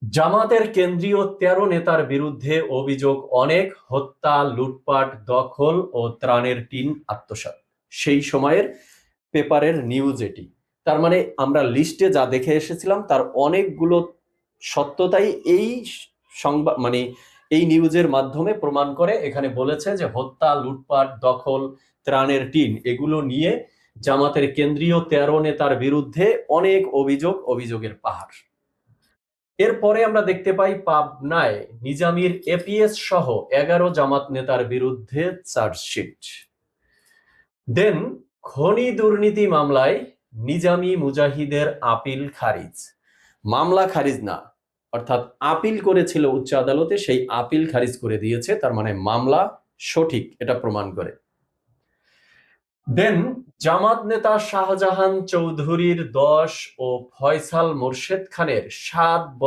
জামাতের কেন্দ্রীয় ১৩ নেতার বিরুদ্ধে অভিযোগ অনেক, হত্যা, লুটপাট, দখল ও ত্রাণের টিন আত্মসাৎ। সেই সময়ের পেপারের নিউজ এটি। তার মানে আমরা লিস্টে যা দেখে এসেছিলাম তার অনেকগুলো সত্যতাই এই সংবাদ মানে এই নিউজের মাধ্যমে প্রমাণ করে। এখানে বলেছে যে হত্যা, লুটপাট, দখল, ত্রাণের টিন এগুলো নিয়ে জামাতের কেন্দ্রীয় ১৩ নেতার বিরুদ্ধে অনেক অভিযোগের পাহাড়। এরপরে আমরা দেখতে পাই পাবনায় নিজামীর এপিএস সহ ১১ জামাত নেতার বিরুদ্ধে চার্জশিট। দেন খনি দুর্নীতি মামলায় নিজামী মুজাহিদের আপিল খারিজ। মামলা খারিজ না, অর্থাৎ আপিল করেছিল উচ্চ আদালতে, সেই আপিল খারিজ করে দিয়েছে। তার মানে মামলা সঠিক, এটা প্রমাণ করে। দেন জামাত নেতা শাহজাহান চৌধুরীর ১০ ও ফয়সাল মোরশেদ খানের ৭